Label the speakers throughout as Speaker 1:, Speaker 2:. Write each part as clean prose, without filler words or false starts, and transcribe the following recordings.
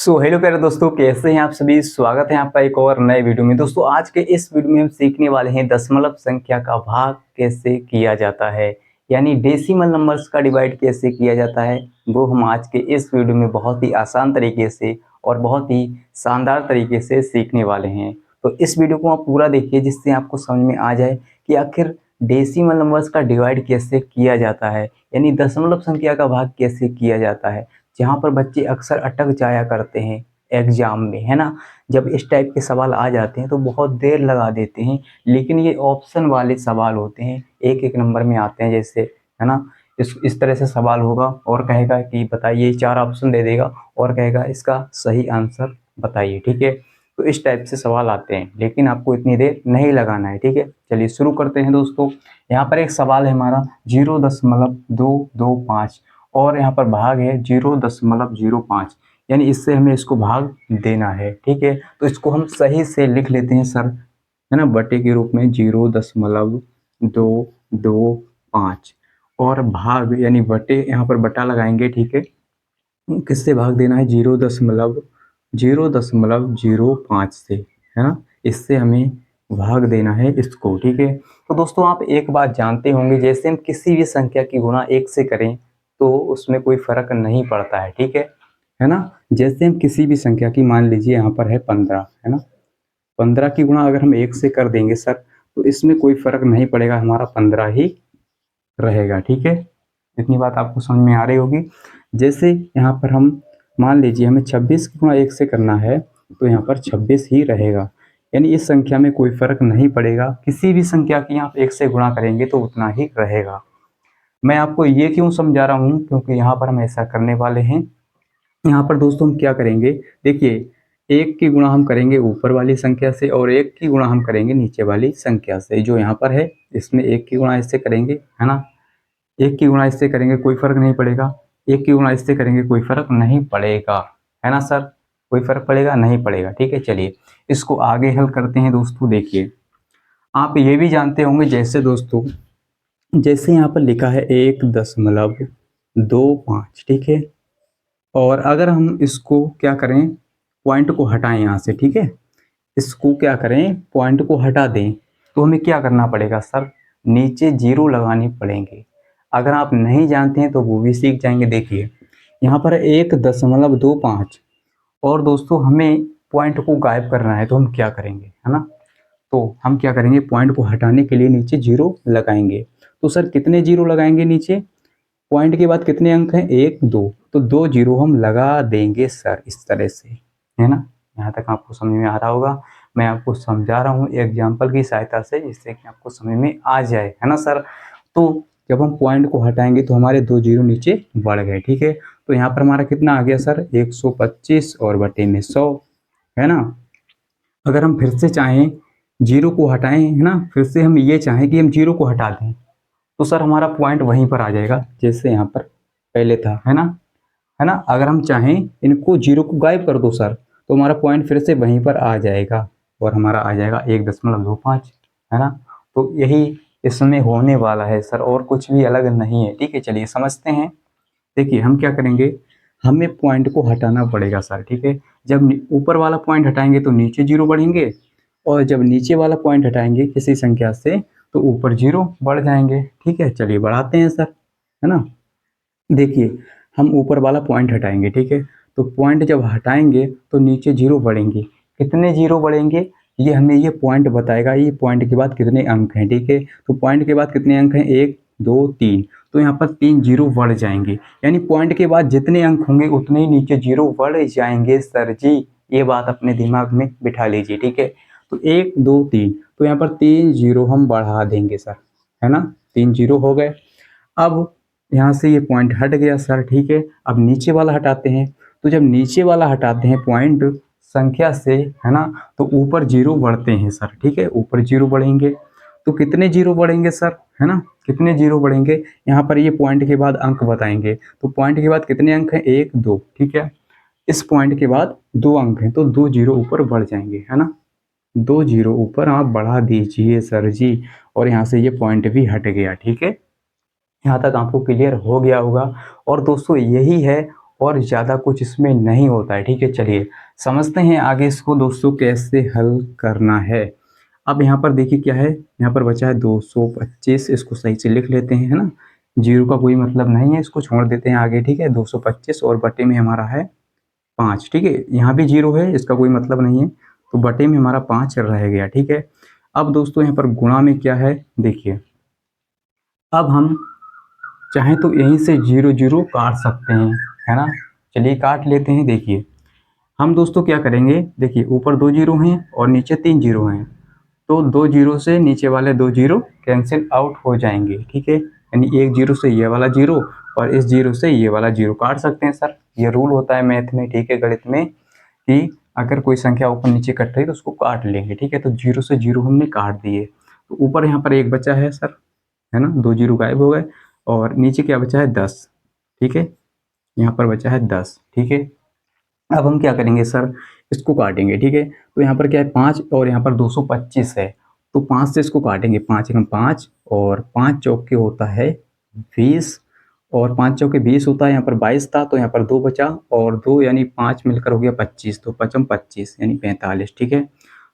Speaker 1: Hello प्यारे दोस्तों, कैसे हैं आप सभी। स्वागत है आपका एक और नए वीडियो में। दोस्तों आज के इस वीडियो में हम सीखने वाले हैं दशमलव संख्या का भाग कैसे किया जाता है, यानी डेसिमल नंबर्स का डिवाइड कैसे किया जाता है। वो हम आज के इस वीडियो में बहुत ही आसान तरीके से और बहुत ही शानदार तरीके से सीखने वाले हैं। तो इस वीडियो को आप पूरा देखिए जिससे आपको समझ में आ जाए कि आखिर डेसिमल नंबर्स का डिवाइड कैसे किया जाता है, यानी दशमलव संख्या का भाग कैसे किया जाता है। जहाँ पर बच्चे अक्सर अटक जाया करते हैं एग्जाम में, है ना। जब इस टाइप के सवाल आ जाते हैं तो बहुत देर लगा देते हैं, लेकिन ये ऑप्शन वाले सवाल होते हैं, एक एक नंबर में आते हैं जैसे, है ना। इस तरह से सवाल होगा और कहेगा कि बताइए, 4 ऑप्शन दे देगा और कहेगा इसका सही आंसर बताइए, ठीक है। तो इस टाइप से सवाल आते हैं, लेकिन आपको इतनी देर नहीं लगाना है, ठीक है। चलिए शुरू करते हैं दोस्तों। यहाँ पर एक सवाल है हमारा 0.225 और यहाँ पर भाग है 0.05, यानी इससे हमें इसको भाग देना है, ठीक है। तो इसको हम सही से लिख लेते हैं सर, है ना, बटे के रूप में 0.225 और भाग यानी बटे, यहाँ पर बटा लगाएंगे, ठीक है। किससे भाग देना है? 0.05 से, है ना। इससे हमें भाग देना है इसको, ठीक है। तो दोस्तों आप एक बात जानते होंगे, जैसे हम किसी भी संख्या की गुणा 1 से करें तो उसमें कोई फर्क नहीं पड़ता है, ठीक है ना। जैसे हम किसी भी संख्या की, मान लीजिए यहाँ पर है 15, है ना। 15 की गुणा अगर हम 1 से कर देंगे सर तो इसमें कोई फर्क नहीं पड़ेगा, हमारा 15 ही रहेगा, ठीक है। इतनी बात आपको समझ में आ रही होगी। जैसे यहाँ पर हम मान लीजिए हमें 26 की गुणा 1 से करना है तो यहाँ पर 26 ही रहेगा, यानी इस संख्या में कोई फर्क नहीं पड़ेगा। किसी भी संख्या की आप 1 से गुणा करेंगे तो उतना ही रहेगा। मैं आपको ये क्यों समझा रहा हूँ, क्योंकि यहाँ पर हम ऐसा करने वाले हैं। यहाँ पर दोस्तों हम क्या करेंगे, देखिए, 1 की गुणा हम करेंगे ऊपर वाली संख्या से और 1 की गुणा हम करेंगे नीचे वाली संख्या से। जो यहाँ पर है इसमें 1 की गुणा इससे करेंगे, है ना। 1 की गुणा इससे करेंगे कोई फर्क नहीं पड़ेगा, 1 की गुणा इससे करेंगे कोई फर्क नहीं पड़ेगा, है ना सर। कोई फर्क पड़ेगा नहीं पड़ेगा, ठीक है। चलिए इसको आगे हल करते हैं दोस्तों। देखिए आप ये भी जानते होंगे, जैसे दोस्तों, जैसे यहाँ पर लिखा है 1.25, ठीक है। और अगर हम इसको क्या करें, पॉइंट को हटाएं यहाँ से, ठीक है। इसको क्या करें, पॉइंट को हटा दें, तो हमें क्या करना पड़ेगा सर, नीचे 0 लगानी पड़ेंगे। अगर आप नहीं जानते हैं तो वो भी सीख जाएंगे। देखिए यहाँ पर 1.25 और दोस्तों हमें पॉइंट को गायब करना है, तो हम क्या करेंगे, है ना। तो हम क्या करेंगे, पॉइंट को हटाने के लिए नीचे 0 लगाएंगे। तो सर कितने 0 लगाएंगे नीचे, पॉइंट के बाद कितने अंक हैं, 1 2, तो 2 0 हम लगा देंगे सर, इस तरह से, है ना। यहाँ तक आपको समझ में आ रहा होगा। मैं आपको समझा रहा हूँ एग्जाम्पल की सहायता से, जिससे कि आपको समझ में आ जाए, है ना सर। तो जब हम पॉइंट को हटाएंगे तो हमारे 2 0 नीचे बढ़ गए, ठीक है। तो यहाँ पर हमारा कितना आ गया सर, 125 और बटे में 100, है ना। अगर हम फिर से चाहें 0 को हटाएं, है ना, फिर से हम ये चाहें कि हम 0 को हटा दें, तो सर हमारा पॉइंट वहीं पर आ जाएगा जैसे यहाँ पर पहले था, है ना। है ना, अगर हम चाहें इनको 0 को गायब कर दो सर, तो हमारा पॉइंट फिर से वहीं पर आ जाएगा और हमारा आ जाएगा 1.25, है ना। तो यही इसमें होने वाला है सर, और कुछ भी अलग नहीं है, ठीक है। चलिए समझते हैं। देखिए हम क्या करेंगे, हमें पॉइंट को हटाना पड़ेगा सर, ठीक है। जब ऊपर वाला पॉइंट हटाएंगे तो नीचे 0 बढ़ेंगे, और जब नीचे वाला पॉइंट हटाएंगे किसी संख्या से तो ऊपर 0 बढ़ जाएंगे, ठीक है। चलिए बढ़ाते हैं सर, है ना। देखिए हम ऊपर वाला पॉइंट हटाएंगे, ठीक है। तो पॉइंट जब हटाएंगे तो नीचे 0 बढ़ेंगे। कितने 0 बढ़ेंगे ये हमें ये पॉइंट बताएगा, ये पॉइंट के बाद कितने अंक हैं, ठीक है। तो पॉइंट के बाद कितने अंक हैं, 1 2 3, तो यहाँ पर 3 0 बढ़ जाएंगे, यानी पॉइंट के बाद जितने अंक होंगे उतने ही नीचे 0 बढ़ जाएंगे सर जी। ये बात अपने दिमाग में बिठा लीजिए, ठीक है। तो 1 2 3, तो यहाँ पर 3 0 हम बढ़ा देंगे सर, है ना। 3 0 हो गए। अब यहाँ से ये पॉइंट हट गया सर, ठीक है। अब नीचे वाला हटाते हैं, तो जब नीचे वाला हटाते हैं पॉइंट संख्या से, है ना, तो ऊपर 0 बढ़ते हैं सर, ठीक है। ऊपर 0 बढ़ेंगे तो कितने 0 बढ़ेंगे सर, है ना, कितने 0 बढ़ेंगे। यहाँ पर ये पॉइंट के बाद अंक बताएंगे, तो पॉइंट के बाद कितने अंक हैं, 1 2, ठीक है। इस पॉइंट के बाद 2 अंक हैं तो 2 0 ऊपर बढ़ जाएंगे, है ना। 2 0 ऊपर आप बढ़ा दीजिए सर जी, और यहाँ से ये पॉइंट भी हट गया, ठीक है। यहाँ तक आपको क्लियर हो गया होगा। और दोस्तों यही है और ज़्यादा कुछ इसमें नहीं होता है। ठीक है, चलिए समझते हैं आगे इसको दोस्तों कैसे हल करना है। अब यहाँ पर देखिए क्या है, यहाँ पर बचा है 225, इसको सही से लिख लेते हैं, है ना। जीरो का कोई मतलब नहीं है, इसको छोड़ देते हैं आगे। ठीक है, 225 और बटे में हमारा है 5। ठीक है, यहाँ भी जीरो है, इसका कोई मतलब नहीं है, तो बटे में हमारा 5 रह गया। ठीक है, अब दोस्तों यहाँ पर गुणा में क्या है देखिए, अब हम चाहें तो यहीं से जीरो जीरो काट सकते हैं, है ना। चलिए काट लेते हैं। देखिए हम दोस्तों क्या करेंगे, देखिए ऊपर 2 जीरो हैं और नीचे 3 जीरो हैं, तो 2 जीरो से नीचे वाले 2 जीरो कैंसिल आउट हो जाएंगे। ठीक है, यानी एक जीरो से ये वाला जीरो और इस जीरो से ये वाला जीरो काट सकते हैं सर। ये रूल होता है मैथ में, ठीक है, गणित में, कि अगर कोई संख्या ऊपर नीचे कट रही तो उसको काट लेंगे। ठीक है, तो जीरो से जीरो हमने काट दिए, तो ऊपर यहाँ पर एक बचा है सर, है ना, 2 जीरो गायब हो गए और नीचे क्या बचा है 10। ठीक है, यहाँ पर बचा है 10। ठीक है, अब हम क्या करेंगे सर, इसको काटेंगे। ठीक है, तो यहाँ पर क्या है 5 और यहाँ पर 225 है, तो 5 से इसको काटेंगे। 5 एकम 5 और 5 चौके होता है 20 और 5 चौके 20 होता है, यहाँ पर 22 था तो यहाँ पर 2 बचा और 2 यानी 5 मिलकर हो गया 25, तो पचम 25 यानी 45। ठीक है,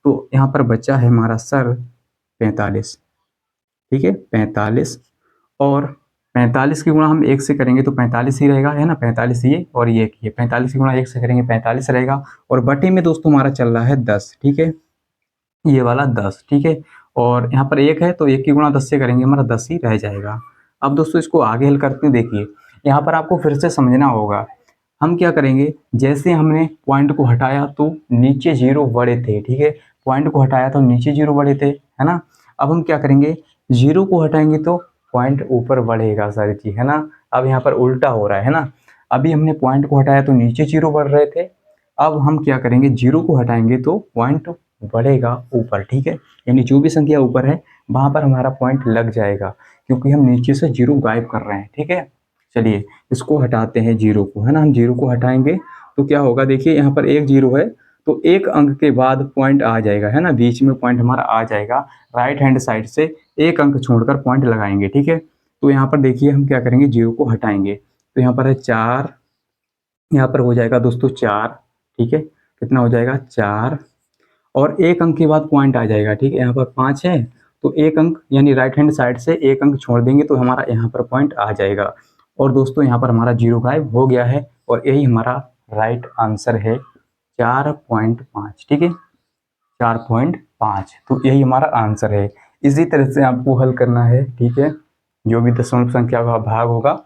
Speaker 1: तो यहाँ पर बचा है हमारा सर 45। ठीक है, 45 और 45 की गुणा हम 1 से करेंगे तो 45 ही रहेगा, है ना। 45 ये और ये 45 की गुणा 1 से करेंगे 45 रहेगा और बटे में दोस्तों हमारा चल रहा है 10। ठीक है, ये वाला 10। ठीक है, और यहाँ पर 1 है तो 1 की गुणा 10 से करेंगे, हमारा 10 ही रह जाएगा। अब दोस्तों इसको आगे हल करते हैं। देखिए यहाँ पर आपको फिर से समझना होगा, हम क्या करेंगे, जैसे हमने पॉइंट को हटाया तो नीचे जीरो बड़े थे। ठीक है, पॉइंट को हटाया तो नीचे जीरो बड़े थे, है ना। अब हम क्या करेंगे, जीरो को हटाएंगे तो पॉइंट ऊपर बढ़ेगा सारी चीज, है ना। अब यहाँ पर उल्टा हो रहा है ना, अभी हमने पॉइंट को हटाया तो नीचे जीरो बढ़ रहे थे, अब हम क्या करेंगे, जीरो को हटाएंगे तो पॉइंट बढ़ेगा ऊपर। ठीक है, यानी जो भी संख्या ऊपर है वहां पर हमारा पॉइंट लग जाएगा, क्योंकि हम नीचे से जीरो गायब कर रहे हैं। ठीक है, चलिए इसको हटाते हैं जीरो को, है ना। हम जीरो को हटाएंगे तो क्या होगा, देखिए यहाँ पर एक जीरो है तो एक अंक के बाद पॉइंट आ जाएगा, है ना, बीच में पॉइंट हमारा आ जाएगा। राइट हैंड साइड से एक अंक छोड़कर पॉइंट लगाएंगे। ठीक है, तो यहाँ पर देखिए हम क्या करेंगे, जीरो को हटाएंगे तो यहाँ पर है 4, यहाँ पर हो जाएगा दोस्तों 4। ठीक है, कितना हो जाएगा 4 और एक अंक के बाद पॉइंट आ जाएगा। ठीक है, यहाँ पर 5 है तो एक अंक यानी राइट हैंड साइड से एक अंक छोड़ देंगे तो हमारा यहाँ पर पॉइंट आ जाएगा। और दोस्तों यहाँ पर हमारा जीरो गायब हो गया है और यही हमारा राइट आंसर है 4.5। ठीक है, 4.5, तो यही हमारा आंसर है। इसी तरह से आपको हल करना है। ठीक है, जो भी दशमलव संख्या का भाग होगा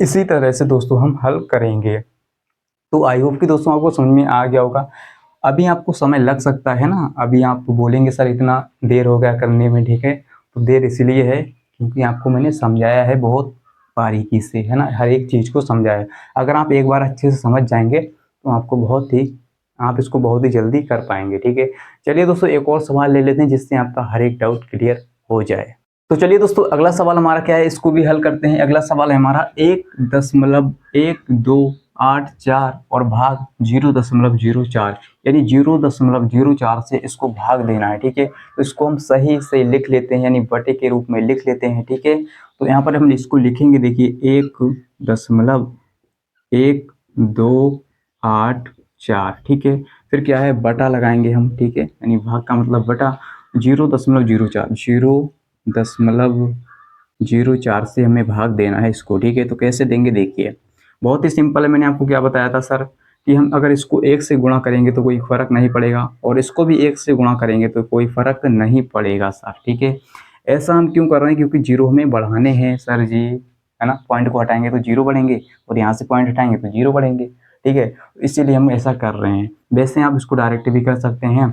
Speaker 1: इसी तरह से दोस्तों हम हल करेंगे। तो आई होप कि दोस्तों आपको समझ में आ गया होगा। अभी आपको समय लग सकता है ना, अभी आप बोलेंगे सर इतना देर हो गया करने में। ठीक है, तो देर इसलिए है क्योंकि आपको मैंने समझाया है बहुत बारीकी से, है ना, हर एक चीज़ को समझाया है। अगर आप एक बार अच्छे से समझ जाएंगे तो आपको आप इसको बहुत ही जल्दी कर पाएंगे। ठीक है, चलिए दोस्तों एक और सवाल ले लेते हैं जिससे आपका हर एक डाउट क्लियर हो जाए। तो चलिए दोस्तों अगला सवाल हमारा क्या है, इसको भी हल करते हैं। अगला सवाल है हमारा 1.128 और भाग 0.04, यानी 0.04 से इसको भाग देना है। ठीक है, तो इसको हम सही से लिख लेते हैं, यानी बटे के रूप में लिख लेते हैं। ठीक है, तो यहाँ पर हम इसको लिखेंगे, देखिए 1.1284। ठीक है, फिर क्या है, बटा लगाएंगे हम। ठीक है, यानी भाग का मतलब बटा 0.04 से हमें भाग देना है इसको। ठीक है, तो कैसे देंगे देखिए, बहुत ही सिंपल है। मैंने आपको क्या बताया था सर कि हम अगर इसको 1 से गुणा करेंगे तो कोई फर्क नहीं पड़ेगा और इसको भी 1 से गुणा करेंगे तो कोई फर्क नहीं पड़ेगा सर। ठीक है, ऐसा हम क्यों कर रहे हैं, क्योंकि जीरो हमें बढ़ाने हैं सर जी, है ना। पॉइंट को हटाएंगे तो जीरो बढ़ेंगे और यहाँ से पॉइंट हटाएंगे तो जीरो बढ़ेंगे। ठीक है, इसीलिए हम ऐसा कर रहे हैं। वैसे आप इसको डायरेक्ट भी कर सकते हैं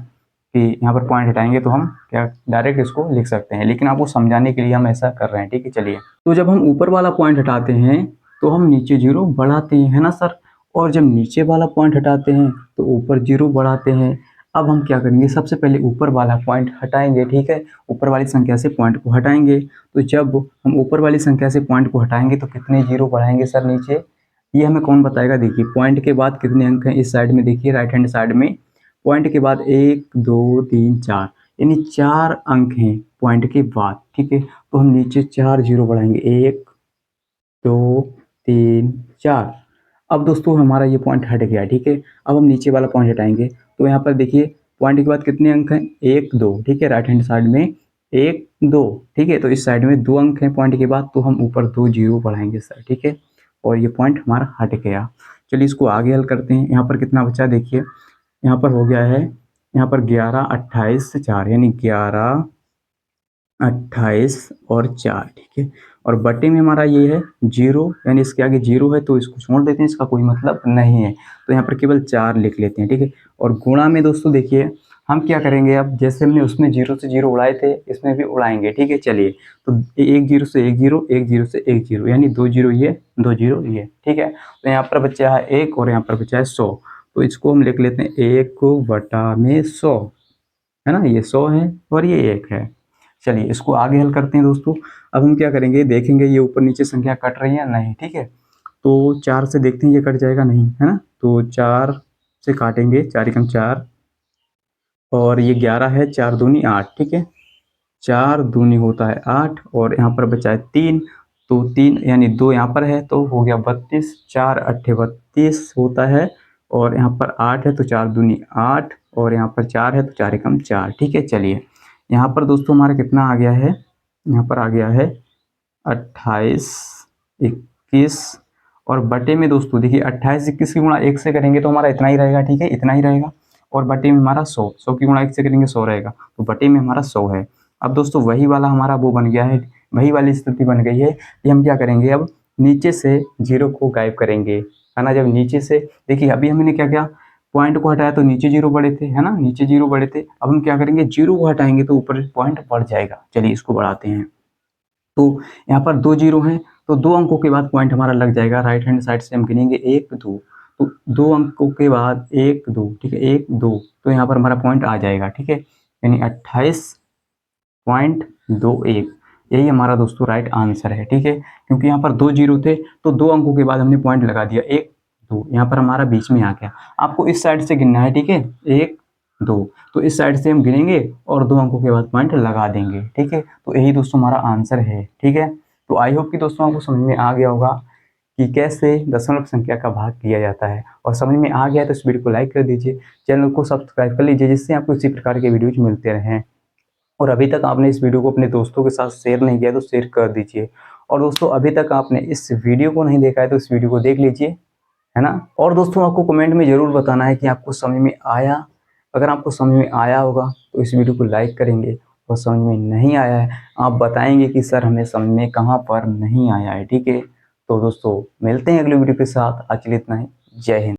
Speaker 1: कि यहाँ पर पॉइंट हटाएंगे तो हम क्या डायरेक्ट इसको लिख सकते हैं, लेकिन आपको समझाने के लिए हम ऐसा कर रहे हैं। ठीक है, चलिए तो जब हम ऊपर वाला पॉइंट हटाते हैं तो हम नीचे जीरो बढ़ाते हैं, है ना सर, और जब नीचे वाला पॉइंट हटाते हैं तो ऊपर जीरो बढ़ाते हैं। अब हम क्या करेंगे, सबसे पहले ऊपर वाला पॉइंट हटाएंगे। ठीक है, ऊपर वाली संख्या से पॉइंट को हटाएंगे, तो जब हम ऊपर वाली संख्या से पॉइंट को हटाएंगे तो कितने जीरो बढ़ाएंगे सर नीचे, ये हमें कौन बताएगा। देखिए पॉइंट के बाद कितने अंक हैं इस साइड में, देखिए राइट हैंड साइड में पॉइंट के बाद 1 2 3 4 यानी 4 अंक हैं पॉइंट के बाद। ठीक है, तो हम नीचे 4 जीरो बढ़ाएंगे, 1 2 3 4। अब दोस्तों हमारा ये पॉइंट हट गया, ठीक है। अब हम नीचे वाला पॉइंट हटाएंगे, तो यहाँ पर देखिए पॉइंट के बाद कितने अंक हैं, 1 2, ठीक है। राइट हैंड साइड में 1 2, ठीक है। तो इस साइड में 2 अंक हैं पॉइंट के बाद, तो हम ऊपर 2 जीरो बढ़ाएंगे सर, ठीक है। और ये पॉइंट हमारा हट गया। चलिए इसको आगे हल करते हैं। यहाँ पर कितना बचा देखिए, यहाँ पर हो गया है, यहाँ पर 11 28 4, यानी 11 28 और 4, ठीक है। और बटे में हमारा ये है 0, यानी इसके आगे 0 है तो इसको छोड़ देते हैं, इसका कोई मतलब नहीं है। तो यहाँ पर केवल 4 लिख लेते हैं, ठीक है। और गुणा में दोस्तों देखिए हम क्या करेंगे, अब जैसे हमने उसमें 0 से 0 उड़ाए थे, इसमें भी उड़ाएंगे, ठीक है। चलिए तो 1 0 से 1 0, 1 0 से 1 0, यानी 2 0 ये 2 0 ये, ठीक है। तो यहाँ पर बचा है 1 और यहाँ पर बचा है 100, तो इसको हम लिख लेते हैं 1/100, है ना। ये 100 है और ये 1 है। चलिए इसको आगे हल करते हैं दोस्तों। अब हम क्या करेंगे, देखेंगे ये ऊपर नीचे संख्या कट रही है या नहीं, ठीक है। तो 4 से देखते हैं ये कट जाएगा नहीं, है ना। तो 4 से काटेंगे, 4 एकम 4, और ये 11 है, 4 दूनी 8, ठीक है। 4 दूनी होता है 8, और यहाँ पर बचा है 3, तो 3 यानी 2 यहाँ पर है तो हो गया 32, 4 8 32 होता है, और यहाँ पर 8 है तो 4 दूनी 8, और यहाँ पर 4 है तो 4 एकम 4, ठीक है। चलिए यहाँ पर दोस्तों हमारा कितना आ गया है, यहाँ पर आ गया है 28 21, और बटे में दोस्तों देखिए 28 21 की गुणा 1 से करेंगे तो हमारा इतना ही रहेगा, ठीक है, इतना ही रहेगा। और बटे में हमारा 100 की गुणा 1 से करेंगे 100 रहेगा, तो बटे में हमारा 100 है। अब दोस्तों वही वाला हमारा वो बन गया है, वही वाली स्थिति बन गई है कि हम क्या करेंगे, अब नीचे से 0 को गायब करेंगे, है ना। जब नीचे से देखिए अभी हमने क्या किया, पॉइंट को हटाया तो नीचे 0 बड़े थे, है ना, नीचे 0 बड़े थे। अब हम क्या करेंगे, 0 को हटाएंगे तो ऊपर पॉइंट बढ़ जाएगा। चलिए इसको बढ़ाते हैं। तो यहाँ पर 2 0 हैं, तो 2 अंकों के बाद पॉइंट हमारा लग जाएगा। राइट हैंड साइड से हम गिनेंगे 1 2, तो 2 अंकों के बाद 1 2, ठीक है, 1 2, तो यहाँ पर हमारा पॉइंट आ जाएगा, ठीक है। यानी 28.21, यही हमारा दोस्तों राइट आंसर है, ठीक है। क्योंकि यहाँ पर 2 0 थे तो 2 अंकों के बाद हमने पॉइंट लगा दिया, 1 2, यहाँ पर हमारा बीच में आ गया। आपको इस साइड से गिनना है, ठीक है, 1 2, तो इस साइड से हम गिनेंगे और 2 अंकों के बाद पॉइंट लगा देंगे, ठीक है। तो यही दोस्तों हमारा आंसर है, ठीक है। तो आई होप कि दोस्तों आपको समझ में आ गया होगा कि कैसे दशमलव संख्या का भाग किया जाता है। और समझ में आ गया तो इस वीडियो को लाइक कर दीजिए, चैनल को सब्सक्राइब कर लीजिए, जिससे आपको इसी प्रकार के वीडियोज मिलते रहें। और अभी तक आपने इस वीडियो को अपने दोस्तों के साथ शेयर नहीं किया तो शेयर कर दीजिए। और दोस्तों अभी तक आपने इस वीडियो को नहीं देखा है तो इस वीडियो को देख लीजिए, है ना। और दोस्तों आपको कमेंट में ज़रूर बताना है कि आपको समझ में आया। अगर आपको समझ में आया होगा तो इस वीडियो को लाइक करेंगे, और समझ में नहीं आया है आप बताएंगे कि सर हमें समझ में कहाँ पर नहीं आया है, ठीक है। तो दोस्तों मिलते हैं अगले वीडियो के साथ, आज के लिए इतना ही। जय हिंद।